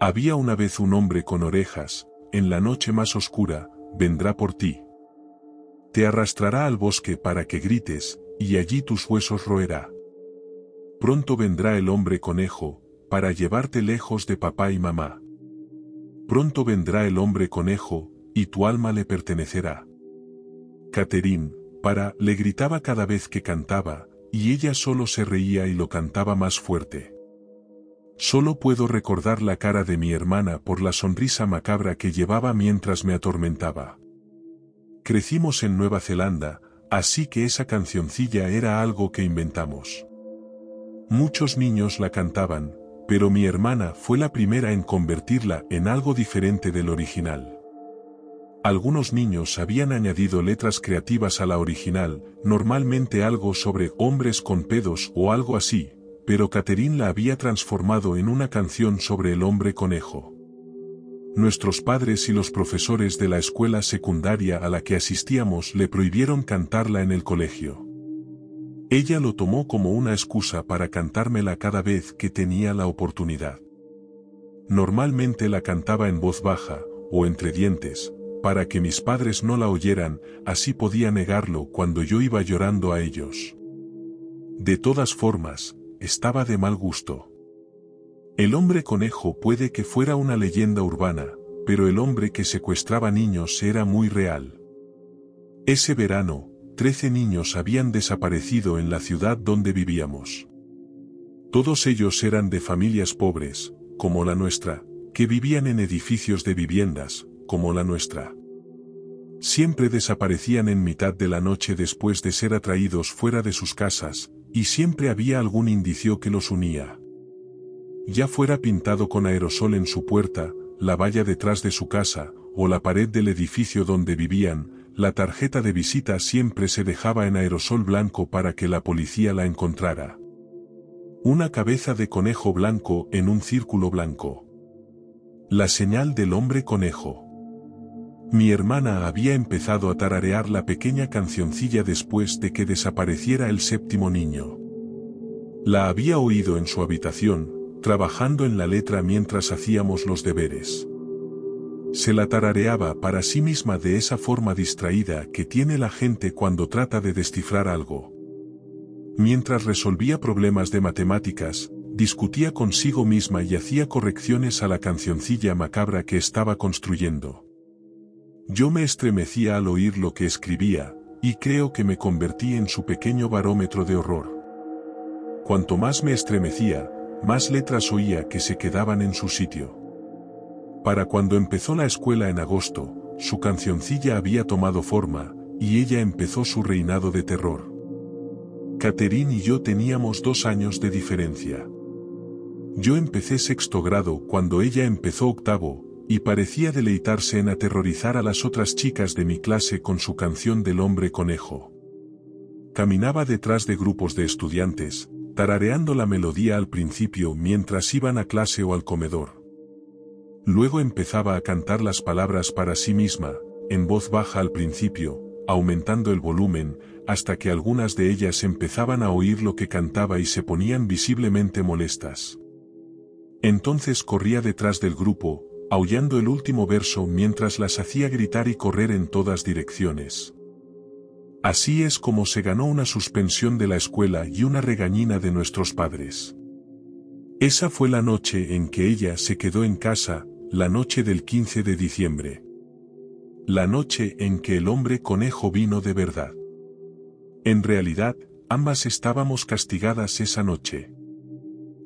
Había una vez un hombre con orejas, en la noche más oscura, vendrá por ti. Te arrastrará al bosque para que grites, y allí tus huesos roerá. Pronto vendrá el hombre conejo, para llevarte lejos de papá y mamá. Pronto vendrá el hombre conejo, y tu alma le pertenecerá. Catherine, le gritaba cada vez que cantaba, y ella solo se reía y lo cantaba más fuerte. Solo puedo recordar la cara de mi hermana por la sonrisa macabra que llevaba mientras me atormentaba. Crecimos en Nueva Zelanda, así que esa cancioncilla era algo que inventamos. Muchos niños la cantaban, pero mi hermana fue la primera en convertirla en algo diferente del original. Algunos niños habían añadido letras creativas a la original, normalmente algo sobre hombres con pedos o algo así, pero Catherine la había transformado en una canción sobre el hombre conejo. Nuestros padres y los profesores de la escuela secundaria a la que asistíamos le prohibieron cantarla en el colegio. Ella lo tomó como una excusa para cantármela cada vez que tenía la oportunidad. Normalmente la cantaba en voz baja, o entre dientes, para que mis padres no la oyeran, así podía negarlo cuando yo iba llorando a ellos. De todas formas, estaba de mal gusto. El hombre conejo puede que fuera una leyenda urbana, pero el hombre que secuestraba niños era muy real. Ese verano, 13 niños habían desaparecido en la ciudad donde vivíamos. Todos ellos eran de familias pobres, como la nuestra, que vivían en edificios de viviendas, como la nuestra. Siempre desaparecían en mitad de la noche después de ser atraídos fuera de sus casas, y siempre había algún indicio que los unía. Ya fuera pintado con aerosol en su puerta, la valla detrás de su casa, o la pared del edificio donde vivían, la tarjeta de visita siempre se dejaba en aerosol blanco para que la policía la encontrara. Una cabeza de conejo blanco en un círculo blanco. La señal del hombre conejo. Mi hermana había empezado a tararear la pequeña cancioncilla después de que desapareciera el séptimo niño. La había oído en su habitación, trabajando en la letra mientras hacíamos los deberes. Se la tarareaba para sí misma de esa forma distraída que tiene la gente cuando trata de descifrar algo. Mientras resolvía problemas de matemáticas, discutía consigo misma y hacía correcciones a la cancioncilla macabra que estaba construyendo. Yo me estremecía al oír lo que escribía, y creo que me convertí en su pequeño barómetro de horror. Cuanto más me estremecía, más letras oía que se quedaban en su sitio. Para cuando empezó la escuela en agosto, su cancioncilla había tomado forma, y ella empezó su reinado de terror. Catherine y yo teníamos 2 años de diferencia. Yo empecé 6º grado cuando ella empezó 8º, y parecía deleitarse en aterrorizar a las otras chicas de mi clase con su canción del hombre conejo. Caminaba detrás de grupos de estudiantes, tarareando la melodía al principio mientras iban a clase o al comedor. Luego empezaba a cantar las palabras para sí misma, en voz baja al principio, aumentando el volumen, hasta que algunas de ellas empezaban a oír lo que cantaba y se ponían visiblemente molestas. Entonces corría detrás del grupo, aullando el último verso mientras las hacía gritar y correr en todas direcciones. Así es como se ganó una suspensión de la escuela y una regañina de nuestros padres. Esa fue la noche en que ella se quedó en casa, la noche del 15 de diciembre. La noche en que el hombre conejo vino de verdad. En realidad, ambas estábamos castigadas esa noche.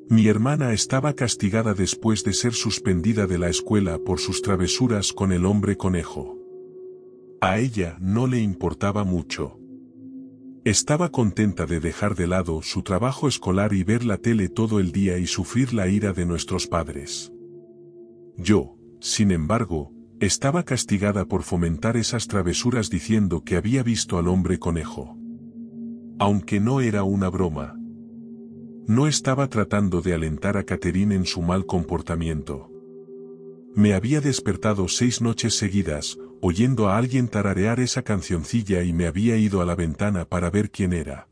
Mi hermana estaba castigada después de ser suspendida de la escuela por sus travesuras con el hombre conejo. A ella no le importaba mucho. Estaba contenta de dejar de lado su trabajo escolar y ver la tele todo el día y sufrir la ira de nuestros padres. Yo, sin embargo, estaba castigada por fomentar esas travesuras diciendo que había visto al hombre conejo. Aunque no era una broma. No estaba tratando de alentar a Catherine en su mal comportamiento. Me había despertado 6 noches seguidas, oyendo a alguien tararear esa cancioncilla y me había ido a la ventana para ver quién era.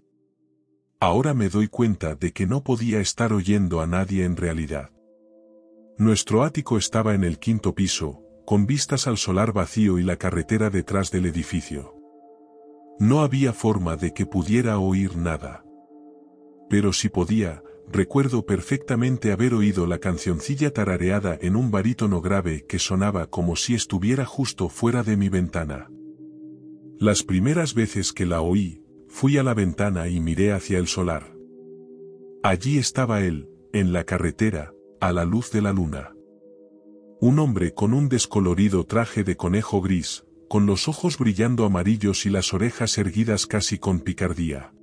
Ahora me doy cuenta de que no podía estar oyendo a nadie en realidad. Nuestro ático estaba en el 5.º piso, con vistas al solar vacío y la carretera detrás del edificio. No había forma de que pudiera oír nada. Pero si podía, recuerdo perfectamente haber oído la cancioncilla tarareada en un barítono grave que sonaba como si estuviera justo fuera de mi ventana. Las primeras veces que la oí, fui a la ventana y miré hacia el solar. Allí estaba él, en la carretera, a la luz de la luna. Un hombre con un descolorido traje de conejo gris, con los ojos brillando amarillos y las orejas erguidas casi con picardía.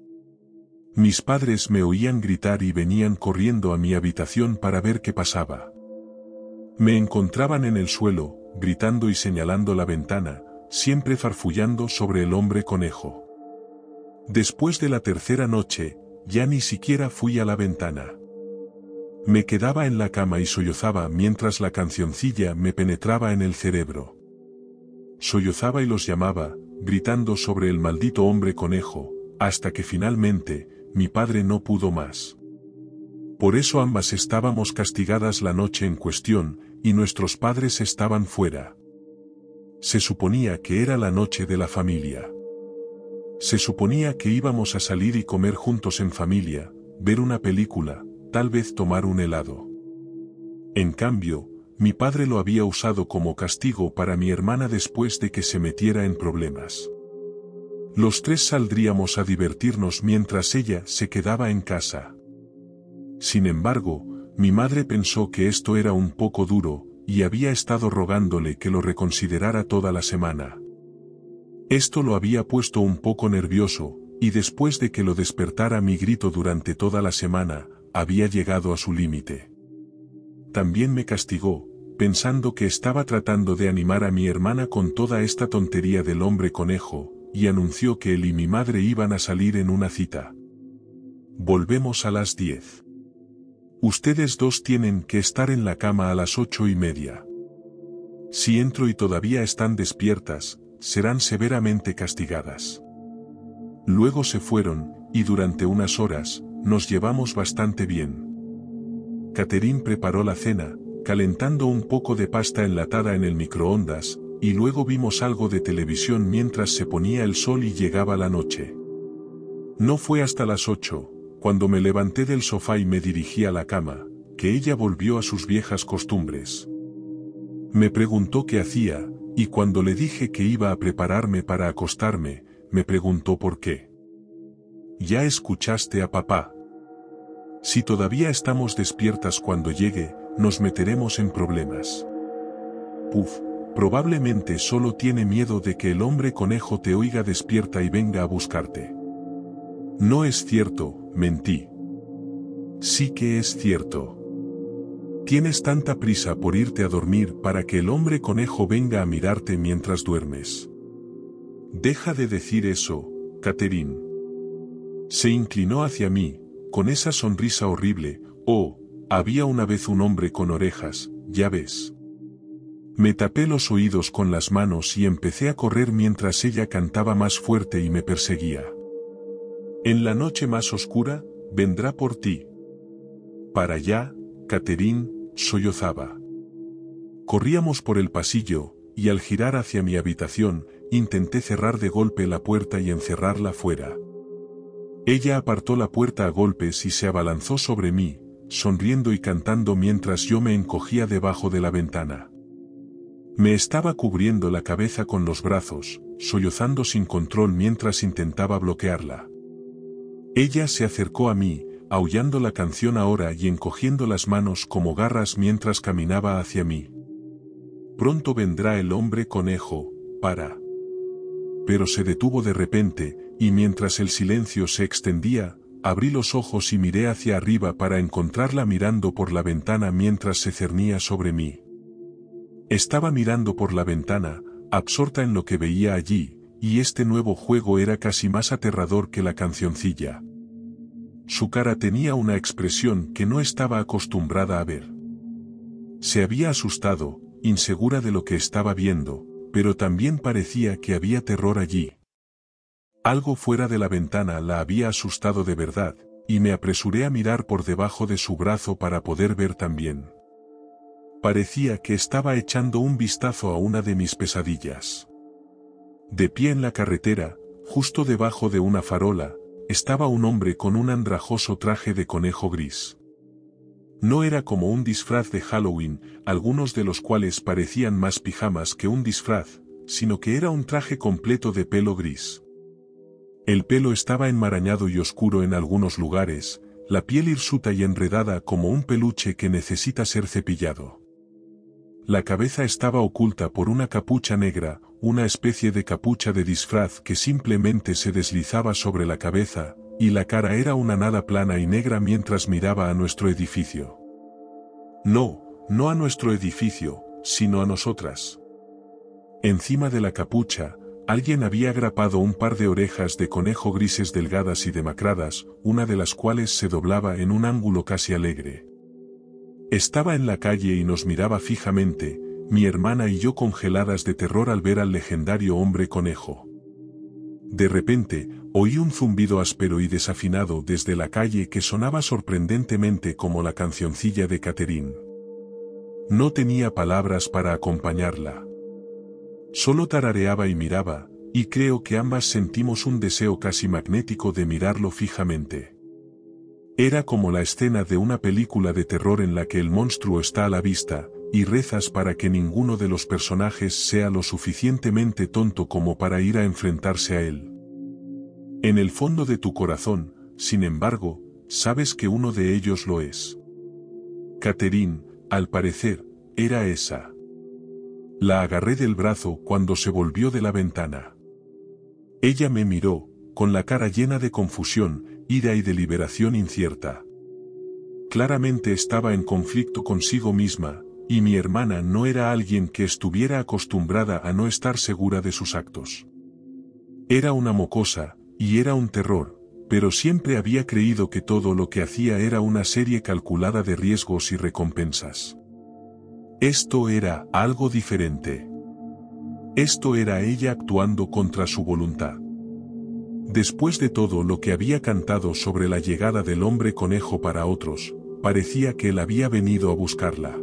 Mis padres me oían gritar y venían corriendo a mi habitación para ver qué pasaba. Me encontraban en el suelo, gritando y señalando la ventana, siempre farfullando sobre el hombre conejo. Después de la tercera noche, ya ni siquiera fui a la ventana. Me quedaba en la cama y sollozaba mientras la cancioncilla me penetraba en el cerebro. Sollozaba y los llamaba, gritando sobre el maldito hombre conejo, hasta que finalmente, mi padre no pudo más. Por eso ambas estábamos castigadas la noche en cuestión, y nuestros padres estaban fuera. Se suponía que era la noche de la familia. Se suponía que íbamos a salir y comer juntos en familia, ver una película, tal vez tomar un helado. En cambio, mi padre lo había usado como castigo para mi hermana después de que se metiera en problemas. Los tres saldríamos a divertirnos mientras ella se quedaba en casa. Sin embargo, mi madre pensó que esto era un poco duro, y había estado rogándole que lo reconsiderara toda la semana. Esto lo había puesto un poco nervioso, y después de que lo despertara mi grito durante toda la semana, había llegado a su límite. También me castigó, pensando que estaba tratando de animar a mi hermana con toda esta tontería del hombre conejo, y anunció que él y mi madre iban a salir en una cita. Volvemos a las 10. Ustedes dos tienen que estar en la cama a las 8:30. Si entro y todavía están despiertas, serán severamente castigadas. Luego se fueron, y durante unas horas, nos llevamos bastante bien. Catherine preparó la cena, calentando un poco de pasta enlatada en el microondas, y luego vimos algo de televisión mientras se ponía el sol y llegaba la noche. No fue hasta las 8, cuando me levanté del sofá y me dirigí a la cama, que ella volvió a sus viejas costumbres. Me preguntó qué hacía, y cuando le dije que iba a prepararme para acostarme, me preguntó por qué. ¿Ya escuchaste a papá? Si todavía estamos despiertas cuando llegue, nos meteremos en problemas. Puf. Probablemente solo tiene miedo de que el hombre conejo te oiga despierta y venga a buscarte. No es cierto, mentí. Sí que es cierto. Tienes tanta prisa por irte a dormir para que el hombre conejo venga a mirarte mientras duermes. Deja de decir eso, Catherine. Se inclinó hacia mí, con esa sonrisa horrible. Oh, había una vez un hombre con orejas, ya ves. Me tapé los oídos con las manos y empecé a correr mientras ella cantaba más fuerte y me perseguía. En la noche más oscura, vendrá por ti. Para allá, Catherine, sollozaba. Corríamos por el pasillo, y al girar hacia mi habitación, intenté cerrar de golpe la puerta y encerrarla fuera. Ella apartó la puerta a golpes y se abalanzó sobre mí, sonriendo y cantando mientras yo me encogía debajo de la ventana. Me estaba cubriendo la cabeza con los brazos, sollozando sin control mientras intentaba bloquearla. Ella se acercó a mí, aullando la canción ahora y encogiendo las manos como garras mientras caminaba hacia mí. Pronto vendrá el hombre conejo, para. Pero se detuvo de repente, y mientras el silencio se extendía, abrí los ojos y miré hacia arriba para encontrarla mirando por la ventana mientras se cernía sobre mí. Estaba mirando por la ventana, absorta en lo que veía allí, y este nuevo juego era casi más aterrador que la cancioncilla. Su cara tenía una expresión que no estaba acostumbrada a ver. Se había asustado, insegura de lo que estaba viendo, pero también parecía que había terror allí. Algo fuera de la ventana la había asustado de verdad, y me apresuré a mirar por debajo de su brazo para poder ver también. Parecía que estaba echando un vistazo a una de mis pesadillas. De pie en la carretera, justo debajo de una farola, estaba un hombre con un andrajoso traje de conejo gris. No era como un disfraz de Halloween, algunos de los cuales parecían más pijamas que un disfraz, sino que era un traje completo de pelo gris. El pelo estaba enmarañado y oscuro en algunos lugares, la piel hirsuta y enredada como un peluche que necesita ser cepillado. La cabeza estaba oculta por una capucha negra, una especie de capucha de disfraz que simplemente se deslizaba sobre la cabeza, y la cara era una nada plana y negra mientras miraba a nuestro edificio. No a nuestro edificio, sino a nosotras. Encima de la capucha, alguien había grapado un par de orejas de conejo grises delgadas y demacradas, una de las cuales se doblaba en un ángulo casi alegre. Estaba en la calle y nos miraba fijamente, mi hermana y yo congeladas de terror al ver al legendario hombre conejo. De repente, oí un zumbido áspero y desafinado desde la calle que sonaba sorprendentemente como la cancioncilla de Catherine. No tenía palabras para acompañarla. Solo tarareaba y miraba, y creo que ambas sentimos un deseo casi magnético de mirarlo fijamente. Era como la escena de una película de terror en la que el monstruo está a la vista, y rezas para que ninguno de los personajes sea lo suficientemente tonto como para ir a enfrentarse a él. En el fondo de tu corazón, sin embargo, sabes que uno de ellos lo es. Catherine, al parecer, era esa. La agarré del brazo cuando se volvió de la ventana. Ella me miró, con la cara llena de confusión, ira y deliberación incierta. Claramente estaba en conflicto consigo misma, y mi hermana no era alguien que estuviera acostumbrada a no estar segura de sus actos. Era una mocosa, y era un terror, pero siempre había creído que todo lo que hacía era una serie calculada de riesgos y recompensas. Esto era algo diferente. Esto era ella actuando contra su voluntad. Después de todo lo que había cantado sobre la llegada del hombre conejo para otros, parecía que él había venido a buscarla.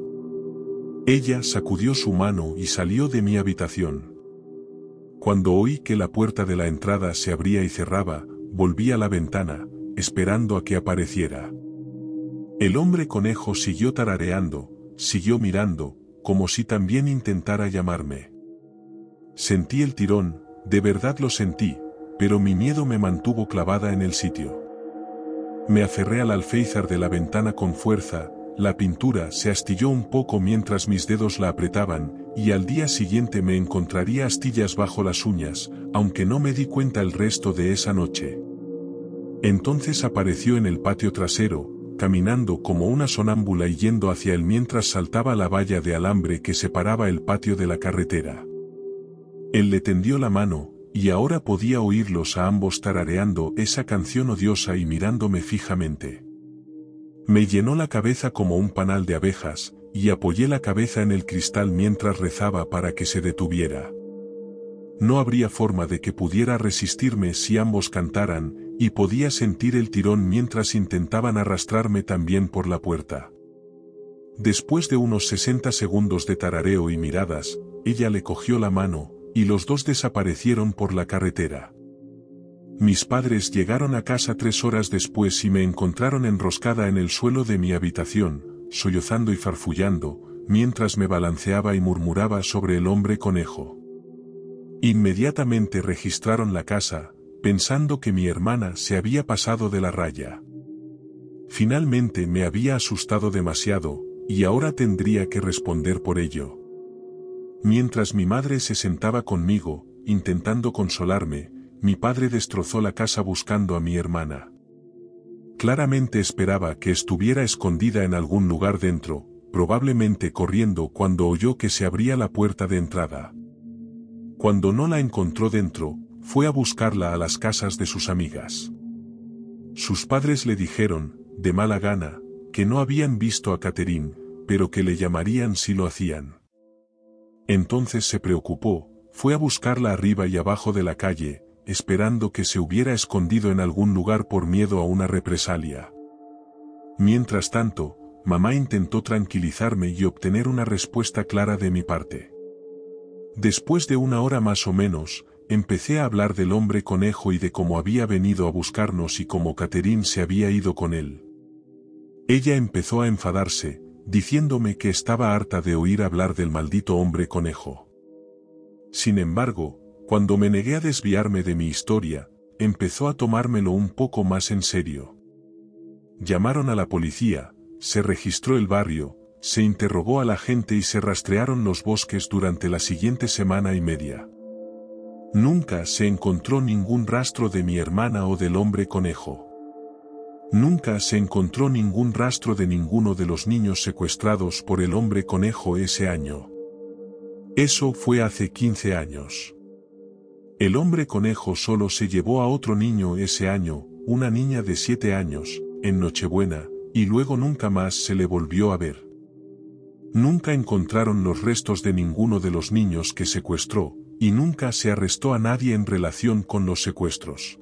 Ella sacudió su mano y salió de mi habitación. Cuando oí que la puerta de la entrada se abría y cerraba, volví a la ventana, esperando a que apareciera. El hombre conejo siguió tarareando, siguió mirando, como si también intentara llamarme. Sentí el tirón, de verdad lo sentí, pero mi miedo me mantuvo clavada en el sitio. Me aferré al alféizar de la ventana con fuerza, la pintura se astilló un poco mientras mis dedos la apretaban, y al día siguiente me encontraría astillas bajo las uñas, aunque no me di cuenta el resto de esa noche. Entonces apareció en el patio trasero, caminando como una sonámbula y yendo hacia él mientras saltaba la valla de alambre que separaba el patio de la carretera. Él le tendió la mano, y ahora podía oírlos a ambos tarareando esa canción odiosa y mirándome fijamente. Me llenó la cabeza como un panal de abejas, y apoyé la cabeza en el cristal mientras rezaba para que se detuviera. No habría forma de que pudiera resistirme si ambos cantaran, y podía sentir el tirón mientras intentaban arrastrarme también por la puerta. Después de unos 60 segundos de tarareo y miradas, ella le cogió la mano, y los dos desaparecieron por la carretera. Mis padres llegaron a casa 3 horas después y me encontraron enroscada en el suelo de mi habitación, sollozando y farfullando, mientras me balanceaba y murmuraba sobre el hombre conejo. Inmediatamente registraron la casa, pensando que mi hermana se había pasado de la raya. Finalmente me había asustado demasiado, y ahora tendría que responder por ello. Mientras mi madre se sentaba conmigo, intentando consolarme, mi padre destrozó la casa buscando a mi hermana. Claramente esperaba que estuviera escondida en algún lugar dentro, probablemente corriendo cuando oyó que se abría la puerta de entrada. Cuando no la encontró dentro, fue a buscarla a las casas de sus amigas. Sus padres le dijeron, de mala gana, que no habían visto a Catherine, pero que le llamarían si lo hacían. Entonces se preocupó, fue a buscarla arriba y abajo de la calle, esperando que se hubiera escondido en algún lugar por miedo a una represalia. Mientras tanto, mamá intentó tranquilizarme y obtener una respuesta clara de mi parte. Después de una hora más o menos, empecé a hablar del hombre conejo y de cómo había venido a buscarnos y cómo Catherine se había ido con él. Ella empezó a enfadarse, diciéndome que estaba harta de oír hablar del maldito hombre conejo. Sin embargo, cuando me negué a desviarme de mi historia, empezó a tomármelo un poco más en serio. Llamaron a la policía, se registró el barrio, se interrogó a la gente y se rastrearon los bosques durante la siguiente semana y media. Nunca se encontró ningún rastro de mi hermana o del hombre conejo. Nunca se encontró ningún rastro de ninguno de los niños secuestrados por el hombre conejo ese año. Eso fue hace 15 años. El hombre conejo solo se llevó a otro niño ese año, una niña de 7 años, en Nochebuena, y luego nunca más se le volvió a ver. Nunca encontraron los restos de ninguno de los niños que secuestró, y nunca se arrestó a nadie en relación con los secuestros.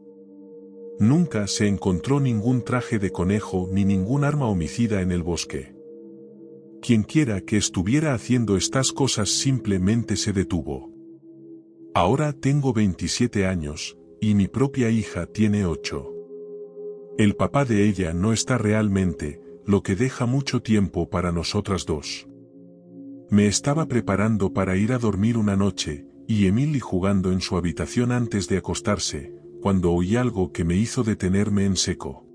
Nunca se encontró ningún traje de conejo ni ningún arma homicida en el bosque. Quienquiera que estuviera haciendo estas cosas simplemente se detuvo. Ahora tengo 27 años, y mi propia hija tiene 8. El papá de ella no está realmente, lo que deja mucho tiempo para nosotras dos. Me estaba preparando para ir a dormir una noche, y Emily jugando en su habitación antes de acostarse, cuando oí algo que me hizo detenerme en seco.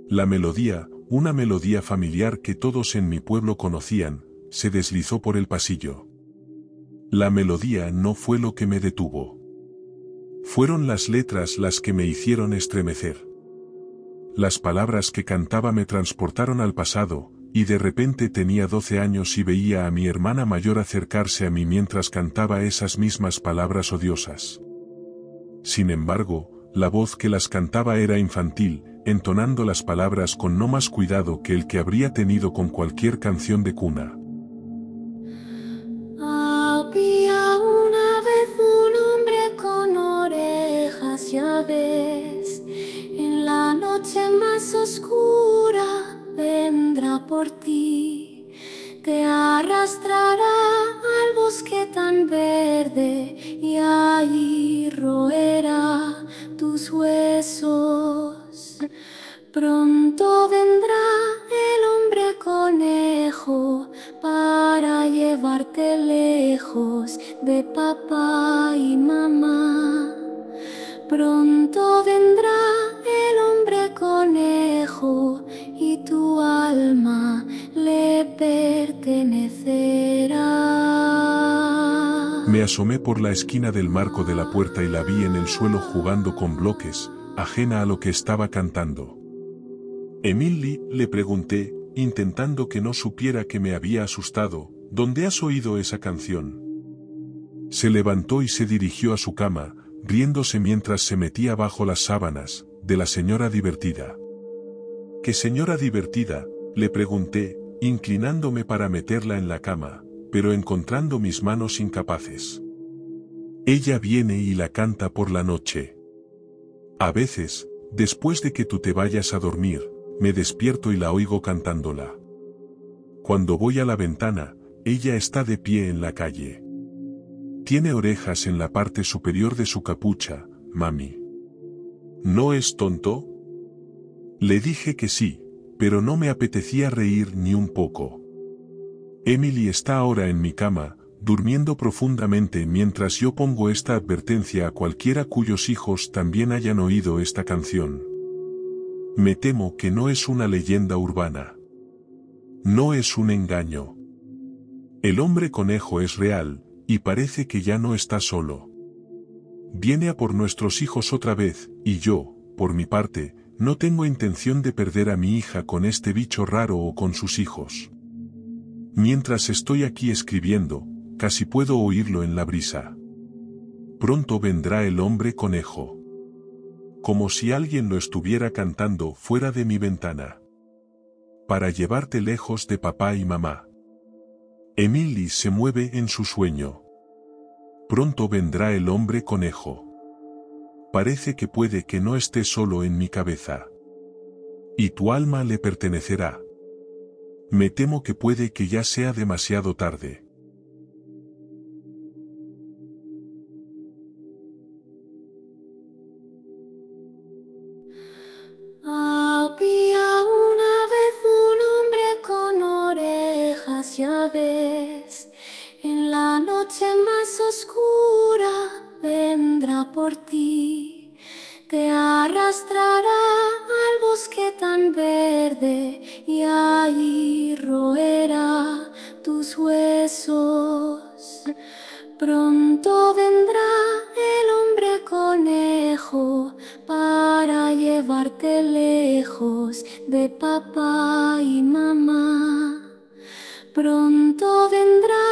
La melodía, una melodía familiar que todos en mi pueblo conocían, se deslizó por el pasillo. La melodía no fue lo que me detuvo. Fueron las letras las que me hicieron estremecer. Las palabras que cantaba me transportaron al pasado, y de repente tenía 12 años y veía a mi hermana mayor acercarse a mí mientras cantaba esas mismas palabras odiosas. Sin embargo, la voz que las cantaba era infantil, entonando las palabras con no más cuidado que el que habría tenido con cualquier canción de cuna. Había una vez un hombre con orejas, ya ves, en la noche más oscura vendrá por ti, te arrastrará al bosque tan verde y allí roerá tus huesos. Pronto vendrá el hombre conejo para llevarte lejos de papá y mamá. Pronto vendrá el hombre conejo y tu alma le pertenecerá. Me asomé por la esquina del marco de la puerta y la vi en el suelo jugando con bloques, ajena a lo que estaba cantando. Emily, le pregunté, intentando que no supiera que me había asustado, ¿dónde has oído esa canción? Se levantó y se dirigió a su cama, riéndose mientras se metía bajo las sábanas, de la señora divertida. ¿Qué señora divertida?, le pregunté, inclinándome para meterla en la cama, pero encontrando mis manos incapaces. Ella viene y la canta por la noche. A veces, después de que tú te vayas a dormir, me despierto y la oigo cantándola. Cuando voy a la ventana, ella está de pie en la calle. Tiene orejas en la parte superior de su capucha, mami. ¿No es tonto? Le dije que sí, pero no me apetecía reír ni un poco. Emily está ahora en mi cama, durmiendo profundamente mientras yo pongo esta advertencia a cualquiera cuyos hijos también hayan oído esta canción. Me temo que no es una leyenda urbana. No es un engaño. El hombre conejo es real, y parece que ya no está solo. Viene a por nuestros hijos otra vez, y yo, por mi parte, no tengo intención de perder a mi hija con este bicho raro o con sus hijos. Mientras estoy aquí escribiendo, casi puedo oírlo en la brisa. Pronto vendrá el hombre conejo. Como si alguien lo estuviera cantando fuera de mi ventana. Para llevarte lejos de papá y mamá. Emily se mueve en su sueño. Pronto vendrá el hombre conejo. Parece que puede que no esté solo en mi cabeza. Y tu alma le pertenecerá. Me temo que puede que ya sea demasiado tarde. Había una vez un hombre con orejas, ya ves. En la noche más oscura vendrá por ti. Te arrastrará al bosque tan verde y allí roerá tus huesos. Pronto vendrá el hombre conejo para llevarte lejos de papá y mamá. Pronto vendrá